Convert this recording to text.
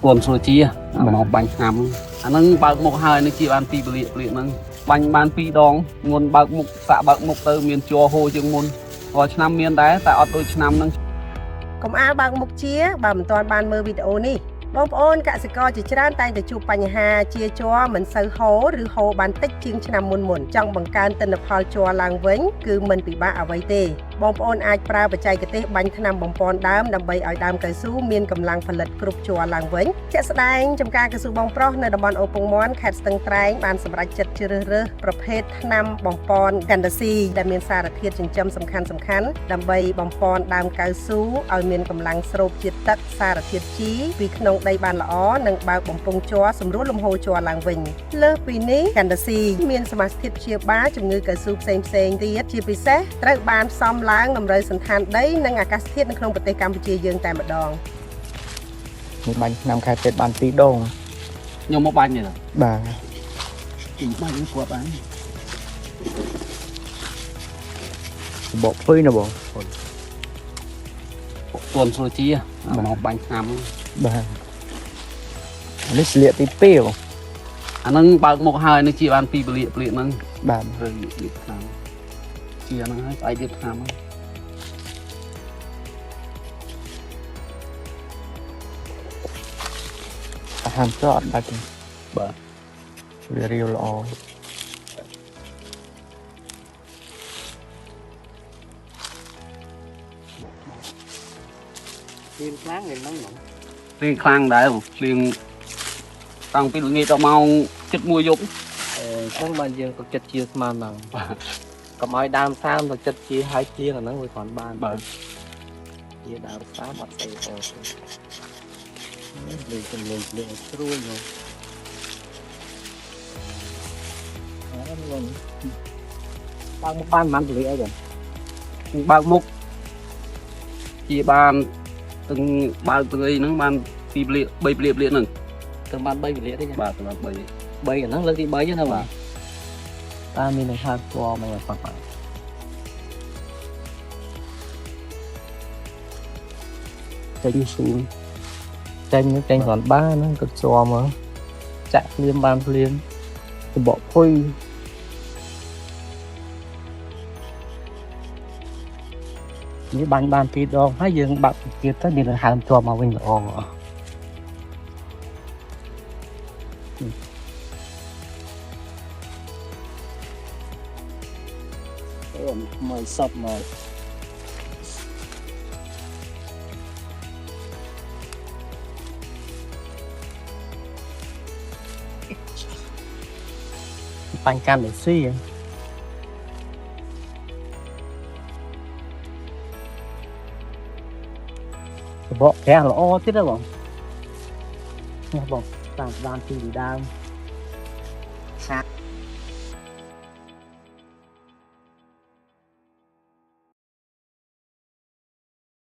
quần sôi chia màu bánh hầm anh nâng bạc một hai nó chỉ ăn pi bự liệt nâng bánh ban pi đong nguồn bạc một xạ bạc một từ miền chùa hồ chương môn rồi năm miền đấy tại ở đôi năm nâng កុំអាលបើកមុខជាបើមិនទាន់បានមើលវីដេអូនេះបងប្អូនកសិករជាច្រើនតែងតែជួបបញ្ហាជាជ័រមិនសូវហូរឬហូរបានតិចជាងឆ្នាំមុនចង់បង្កើនទិន្នផលជ័រឡើងវិញគឺមិនពិបាកអ្វីទេបងប្អូនអាចប្រើបច្ចេកទេសបាញ់ថ្នាំបំពន់ដើមដើម្បីឲ្យដើមកៅស៊ូមានកម្លាំងផលិតគ្រប់ជ័រឡើងវិញជាក់ស្ដែងចំការកៅស៊ូបងប្រុសនៅតំបន់អូពងមាន់ខេត្តស្ទឹងត្រែងបានសម្រេចចិត្តជ្រើសរើសប្រភេទថ្នាំបំពន់កាន់ដាស៊ីដែលមានសារធាតុចិញ្ចឹមសំខាន់ដើម្បីបំពន់ដើមកៅស៊ូឲ្យមានកម្លាំងស្រូបជាតិទឹកសារធាតុជីពីក្នុងដីបានល្អនិងបើកបំពង់ជ័រសម្រួលលំហូរជ័រឡើងវិញលើសពីនេះកាន់ដាស៊ីមានសមាសធាតុព្យាបាលជំងឺកៅស៊ូផ្សេងទៀតជាពិសេសត្រូវបានផ្សំឡើងតម្រូវសន្តានដីនិងអាកាសធាតុនៅក្នុងប្រទេសកម្ពុជាយើងតែម្ដងនេះបាញ់ឆ្នាំខែពេទ្យបាន2ដង nhiều một bánh này rồi បាទ bánh nó cuộn bánh បកភុយណាបង quần sôi chia màu bánh hầm បាទនេះស្លៀកទី2បង anh nâng bạc một hai nó chỉ ăn pi bự liệt nâng បាទ rồi liệt hầm chia nó hết ai liệt hầm អាហារចត់បាទ បាទ វារាវល្អ liên kháng thì nóng nóng liên kháng đấy không liên tăng pi nghĩ tao mau chất mua dục ចឹងបានយើងក៏ចិត្តជាស្មានហ្នឹងកុំឲ្យដើមសាមទៅចិត្តជាហើយជាអាហ្នឹងវាគ្រាន់បាន បាទ ជាដើមសាមអត់ស្អីទេលេងជំនួយលេងស្រួលហ្នឹងអត់luôn bao một ban mặn lưỡi rồi bao mục chỉ bàn từng bao từng ấy nó bàn pi bay liệt nè từng ban bay lưỡi đấy nha bà từng bàn bay bay nó lên đi bay chứ đâu mà ta mình hai qua mày phẳng phẳng tranh xuống tranh còn ba nó cực cho mà chạy liêm ban liêm bỏ phôi như ban phi đo hai dương bạn kia tới mình là hàng cho mà mình là mời sập mà bánh cam để suy bỏ kẻ là o thế đó bọn nha bọn tạm đàn thì đàn